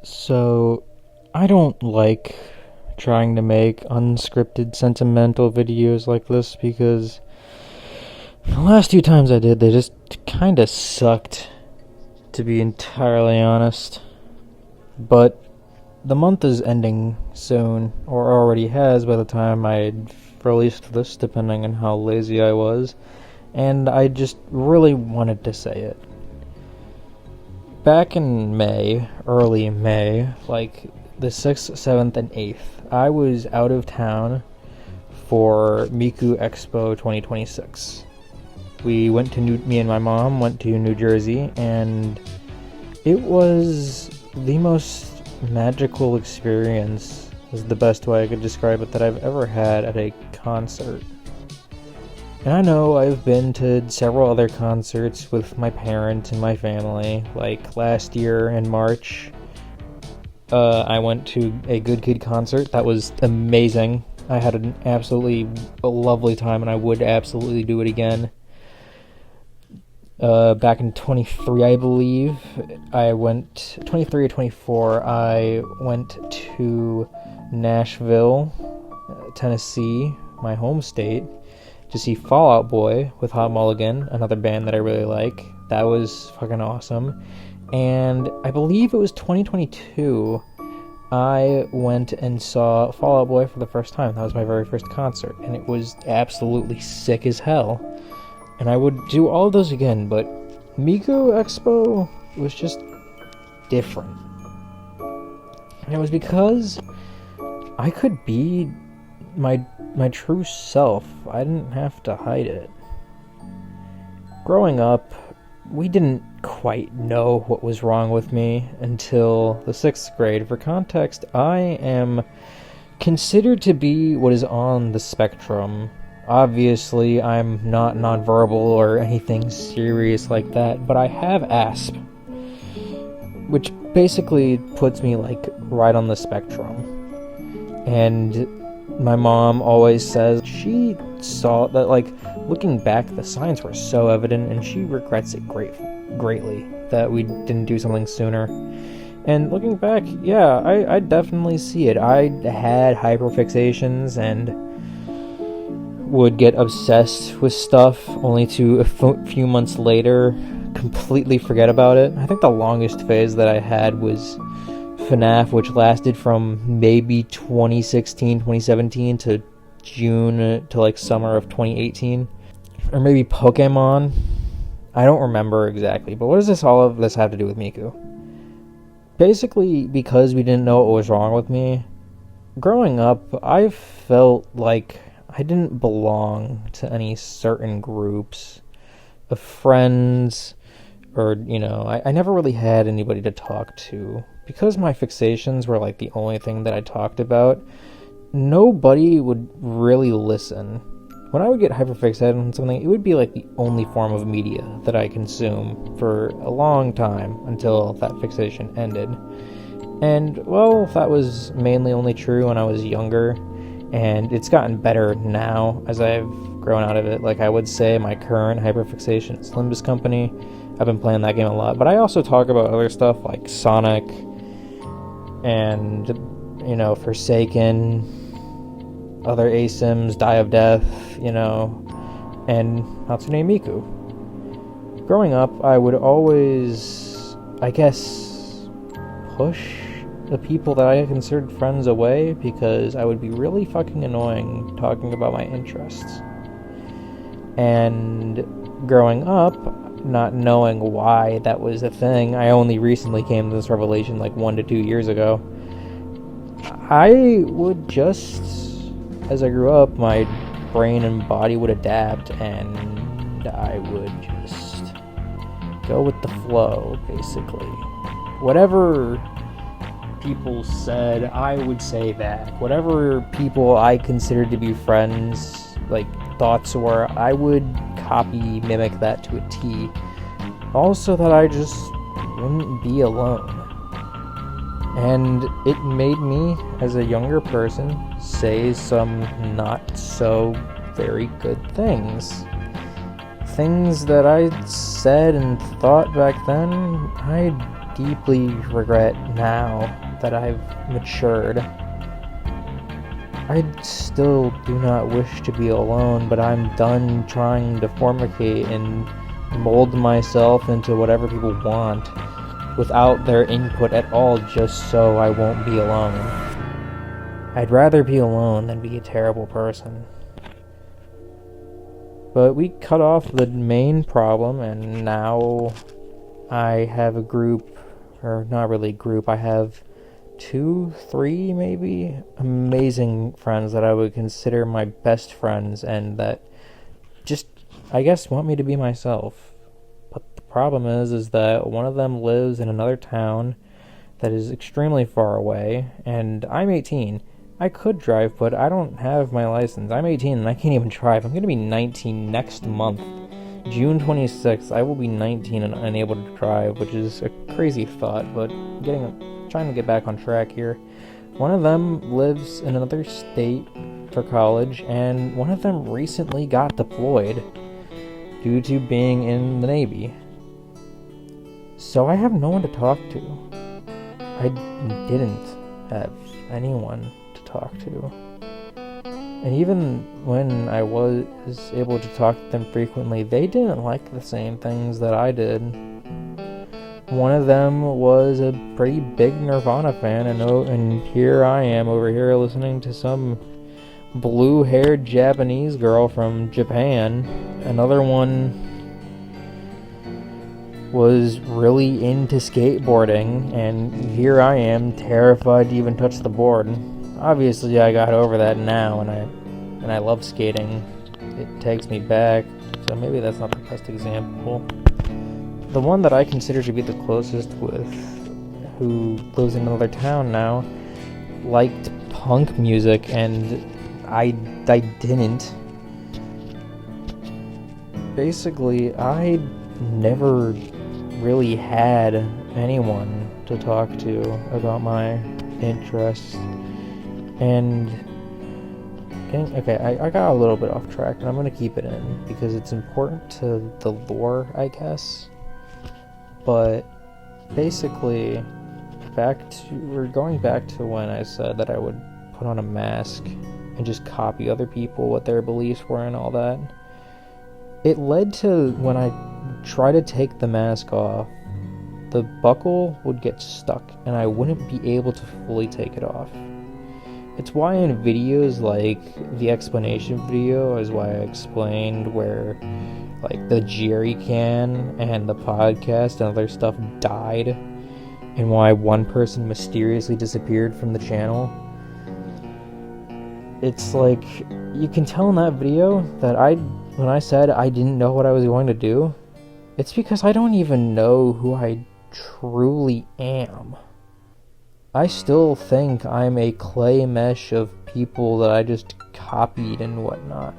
So, I don't like trying to make unscripted sentimental videos like this because the last two times I did, they just kinda sucked, to be entirely honest. But the month is ending soon, or already has by the time I released this, depending on how lazy I was, and I just really wanted to say it. Back in May, early May, like the 6th, 7th, and 8th, I was out of town for Miku Expo 2026. Me and my mom went to New Jersey, and it was the most magical experience, is the best way I could describe it, that I've ever had at a concert. And I know I've been to several other concerts with my parents and my family. Like last year in March, I went to a Good Kid concert. That was amazing. I had an absolutely lovely time, and I would absolutely do it again. Back in 23, I believe, 23 or 24, I went to Nashville, Tennessee, my home state, to see Fall Out Boy with Hot Mulligan, another band that I really like. That was fucking awesome. And I believe it was 2022, I went and saw Fall Out Boy for the first time. That was my very first concert, and it was absolutely sick as hell. And I would do all of those again, but Miku Expo was just different. And it was because I could be my true self. I didn't have to hide it. Growing up, we didn't quite know what was wrong with me until the 6th grade. For context, I am considered to be what is on the spectrum. Obviously, I'm not nonverbal or anything serious like that, but I have ASP, which basically puts me, right on the spectrum. And my mom always says she saw that, looking back, the signs were so evident, and she regrets it greatly that we didn't do something sooner. And looking back, yeah, I definitely see it. I had hyperfixations and would get obsessed with stuff only to a few months later completely forget about it. I think the longest phase that I had was FNAF, which lasted from maybe 2016, 2017 to June to summer of 2018. Or maybe Pokemon. I don't remember exactly, but what does all of this have to do with Miku? Basically, because we didn't know what was wrong with me, growing up, I felt like I didn't belong to any certain groups of friends, or, I never really had anybody to talk to. Because my fixations were the only thing that I talked about, nobody would really listen. When I would get hyperfixated on something, it would be the only form of media that I consume for a long time until that fixation ended. And, well, that was mainly only true when I was younger, and it's gotten better now as I've grown out of it. I would say my current hyperfixation is Limbus Company. I've been playing that game a lot, but I also talk about other stuff like Sonic and, Forsaken, other ASIMs, Die of Death, and Hatsune Miku. Growing up, I would always, push the people that I considered friends away because I would be really fucking annoying talking about my interests. And growing up, not knowing why that was a thing, I only recently came to this revelation 1 to 2 years ago. I would just, as I grew up, my brain and body would adapt, and I would just go with the flow, basically. Whatever people said, I would say back. Whatever people I considered to be friends, thoughts were, I would copy, mimic that to a T. Also that I just wouldn't be alone. And it made me, as a younger person, say some not so very good things. Things that I said and thought back then, I deeply regret now that I've matured. I still do not wish to be alone, but I'm done trying to formicate and mold myself into whatever people want without their input at all, just so I won't be alone. I'd rather be alone than be a terrible person. But we cut off the main problem, and now I have a group, or not really group, I have 2, 3 maybe amazing friends that I would consider my best friends, and that just, I guess, want me to be myself. But the problem is that one of them lives in another town that is extremely far away, and I'm 18. I could drive, but I don't have my license. I'm 18 and I can't even drive. I'm going to be 19 next month. June 26th, I will be 19 and unable to drive, which is a crazy thought, but trying to get back on track here. One of them lives in another state for college, and one of them recently got deployed due to being in the Navy. So I have no one to talk to. I didn't have anyone to talk to. And even when I was able to talk to them frequently, they didn't like the same things that I did. One of them was a pretty big Nirvana fan, and here I am over here listening to some blue-haired Japanese girl from Japan. Another one was really into skateboarding, and here I am terrified to even touch the board. Obviously, I got over that now, and I love skating. It takes me back, so maybe that's not the best example. The one that I consider to be the closest with, who lives in another town now, liked punk music, and I didn't. Basically, I never really had anyone to talk to about my interests. And I got a little bit off track, and I'm going to keep it in because it's important to the lore, I guess. But basically, we're going back to when I said that I would put on a mask and just copy other people, what their beliefs were and all that. It led to when I try to take the mask off, the buckle would get stuck and I wouldn't be able to fully take it off. It's why in videos like the explanation video is why I explained where like the jerry can and the podcast and other stuff died, and why one person mysteriously disappeared from the channel. It's like, you can tell in that video that when I said I didn't know what I was going to do, it's because I don't even know who I truly am. I still think I'm a clay mesh of people that I just copied and whatnot.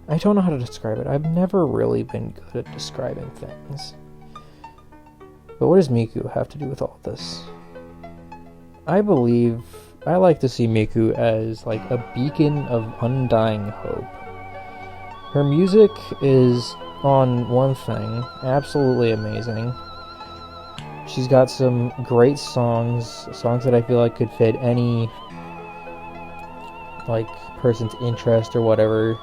I don't know how to describe it. I've never really been good at describing things. But what does Miku have to do with all this? I like to see Miku as like a beacon of undying hope. Her music is, on one thing, absolutely amazing. She's got some great songs that I feel like could fit any like person's interest or whatever.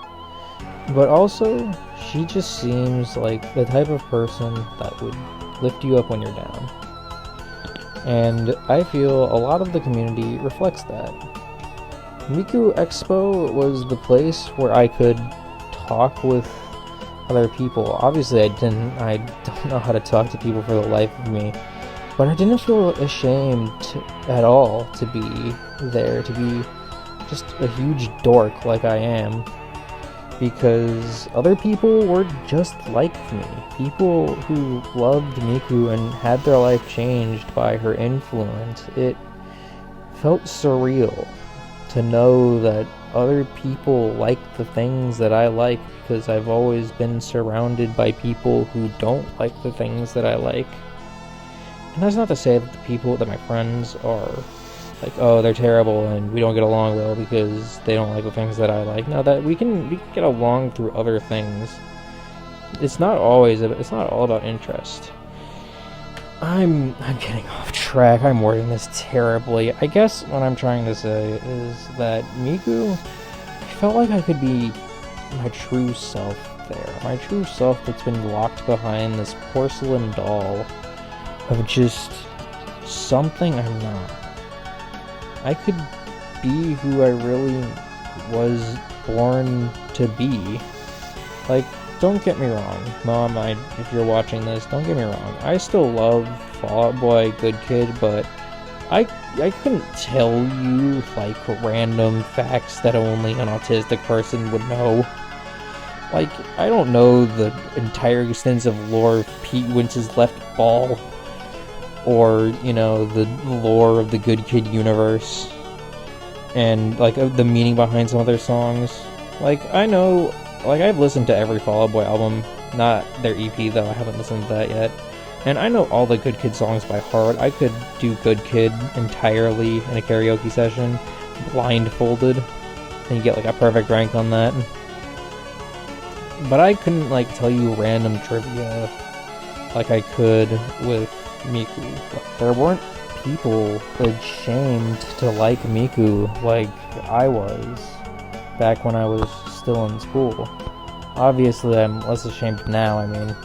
But also, she just seems like the type of person that would lift you up when you're down. And I feel a lot of the community reflects that. Miku Expo was the place where I could talk with other people. Obviously I don't know how to talk to people for the life of me. But I didn't feel ashamed at all to be there, to be just a huge dork like I am. Because other people were just like me. People who loved Miku and had their life changed by her influence. It felt surreal to know that other people like the things that I like, because I've always been surrounded by people who don't like the things that I like. And that's not to say that the people, that my friends are like, oh, they're terrible and we don't get along well because they don't like the things that I like. No, that we can get along through other things. It's not all about interest. I'm getting off track. I'm wording this terribly. I guess what I'm trying to say is that Miku, I felt like I could be my true self there. My true self that's been locked behind this porcelain doll of just something I'm not. I could be who I really was born to be. Like, don't get me wrong, Mom, if you're watching this, don't get me wrong. I still love Fall Out Boy, Good Kid, but I couldn't tell you, like, random facts that only an autistic person would know. Like, I don't know the entire extensive lore of Pete Wentz's left ball, or, you know, the lore of the Good Kid universe, and, like, the meaning behind some of their songs. Like, I know, like, I've listened to every Fall Out Boy album, not their EP, though, I haven't listened to that yet. And I know all the Good Kid songs by heart. I could do Good Kid entirely in a karaoke session, blindfolded, and you get, like, a perfect rank on that. But I couldn't, like, tell you random trivia like I could with Miku. There weren't people ashamed to like Miku like I was back when I was still in school. Obviously, I'm less ashamed now. I mean,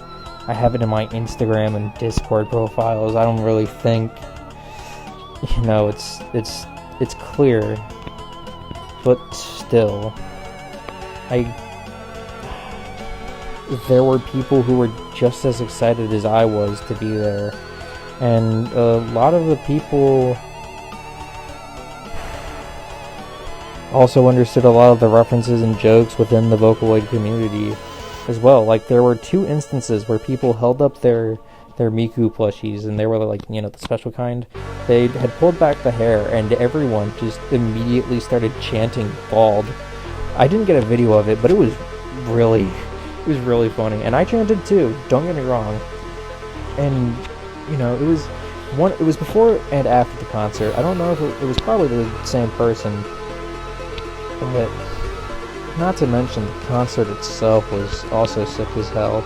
I have it in my Instagram and Discord profiles. I don't really think, you know, it's clear. But still, there were people who were just as excited as I was to be there. And a lot of the people also understood a lot of the references and jokes within the Vocaloid community as well. Like, there were 2 instances where people held up their Miku plushies, and they were, like, you know, the special kind. They had pulled back the hair, and everyone just immediately started chanting bald. I didn't get a video of it, but it was really funny. And I chanted too, don't get me wrong. And, you know, it was before and after the concert. I don't know if it was probably the same person. But not to mention, the concert itself was also sick as hell.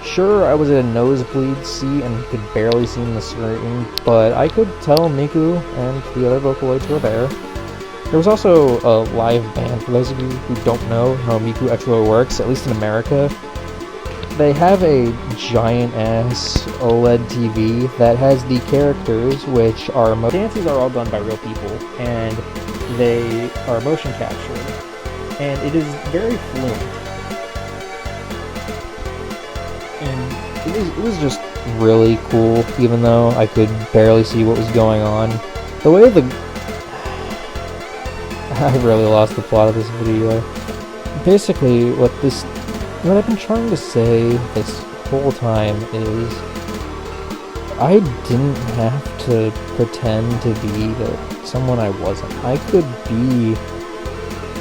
Sure, I was at a nosebleed seat and could barely see the screen, but I could tell Miku and the other Vocaloids were there. There was also a live band, for those of you who don't know how Miku Expo works, at least in America. They have a giant-ass OLED TV that has the characters, which are... dances are all done by real people, and they are motion captured, and it is very fluent. And it was just really cool, even though I could barely see what was going on. The way I really lost the plot of this video. Basically, what I've been trying to say this whole time is I didn't have to pretend to be someone I wasn't. I could be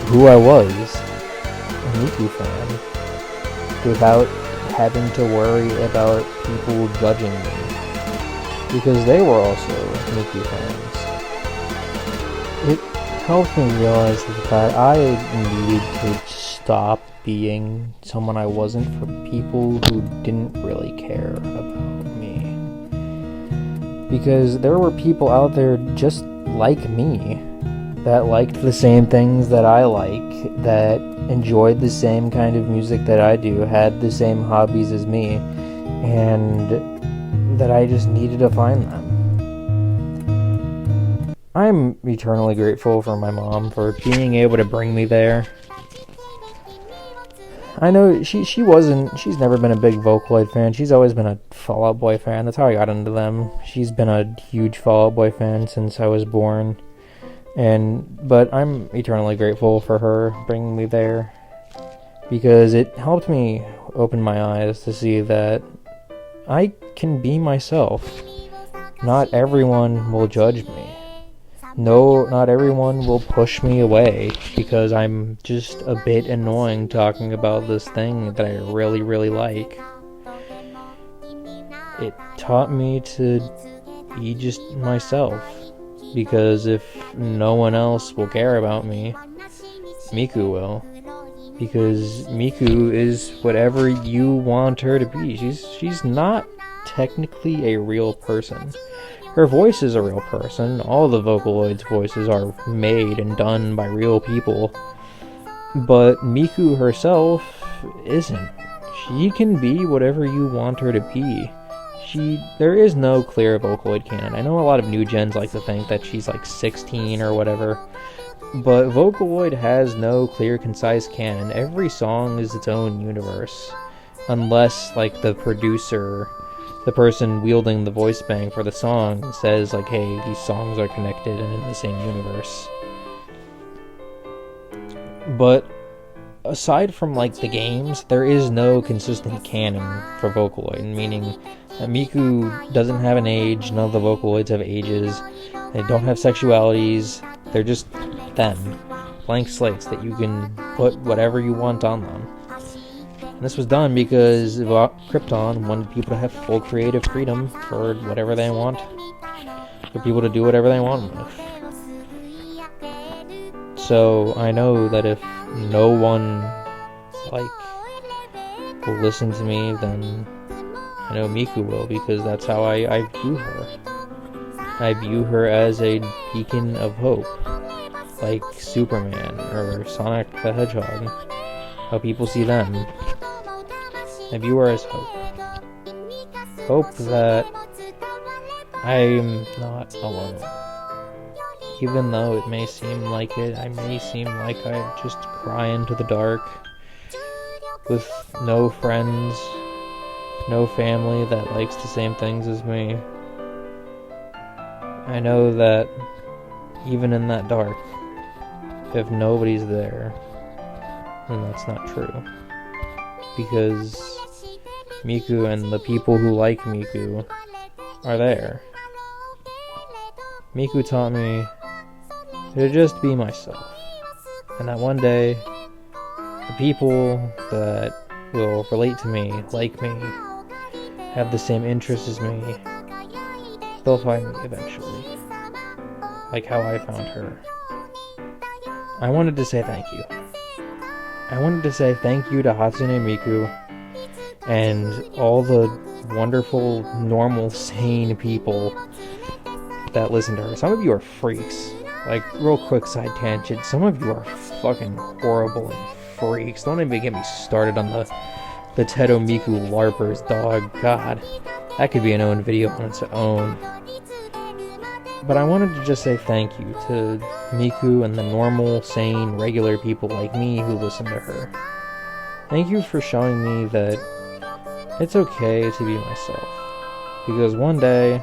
who I was, a Miku fan, without having to worry about people judging me, because they were also Miku fans. It helped me realize that I needed to stop being someone I wasn't for people who didn't really care about me. Because there were people out there just like me, that liked the same things that I like, that enjoyed the same kind of music that I do, had the same hobbies as me, and that I just needed to find them. I'm eternally grateful for my mom for being able to bring me there. I know she's never been a big Vocaloid fan. She's always been a Fall Out Boy fan. That's how I got into them. She's been a huge Fall Out Boy fan since I was born. But I'm eternally grateful for her bringing me there, because it helped me open my eyes to see that I can be myself. Not everyone will judge me. No, not everyone will push me away because I'm just a bit annoying talking about this thing that I really, really like. It taught me to be just myself, because if no one else will care about me, Miku will. Because Miku is whatever you want her to be. She's not technically a real person. Her voice is a real person. All the Vocaloids' voices are made and done by real people. But Miku herself isn't. She can be whatever you want her to be. There is no clear Vocaloid canon. I know a lot of new gens like to think that she's like 16 or whatever, but Vocaloid has no clear, concise canon. Every song is its own universe, unless like the producer, the person wielding the voice bank for the song, says like, hey, these songs are connected and in the same universe. But aside from like the games, there is no consistent canon for Vocaloid, meaning that Miku doesn't have an age, none of the Vocaloids have ages, they don't have sexualities, they're just them. Blank slates that you can put whatever you want on them. And this was done because Krypton wanted people to have full creative freedom for whatever they want, for people to do whatever they want with. So I know that if no one will listen to me, then I know Miku will, because that's how I view her. I view her as a beacon of hope, like Superman or Sonic the Hedgehog, how people see them. I view her as hope. Hope that I'm not alone. Even though it may seem like it, I may seem like I just cry into the dark with no friends, no family that likes the same things as me. I know that even in that dark, if nobody's there, then that's not true. Because Miku and the people who like Miku are there. Miku taught me to just be myself, and that one day, the people that will relate to me, like me, have the same interests as me, they'll find me eventually, like how I found her. I wanted to say thank you. I wanted to say thank you to Hatsune Miku and all the wonderful, normal, sane people that listen to her. Some of you are freaks. Like, real quick side tangent, some of you are fucking horrible and freaks. Don't even get me started on the Teto Miku LARPers, dog. God, that could be an own video on its own. But I wanted to just say thank you to Miku and the normal, sane, regular people like me who listen to her. Thank you for showing me that it's okay to be myself. Because one day,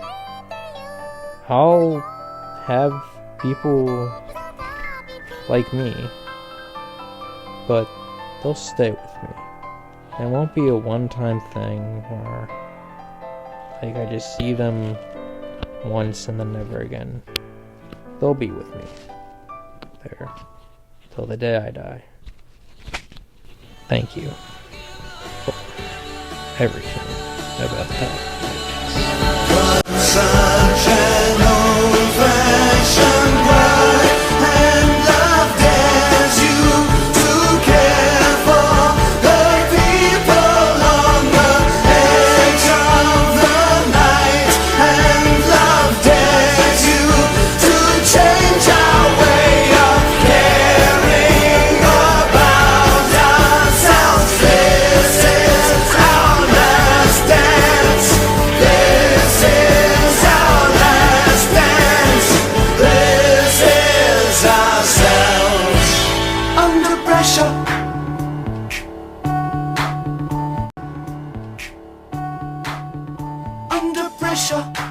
I'll have people like me, but they'll stay with me. It won't be a one-time thing where I just see them once and then never again. They'll be with me there till the day I die. Thank you for everything about that. Under pressure.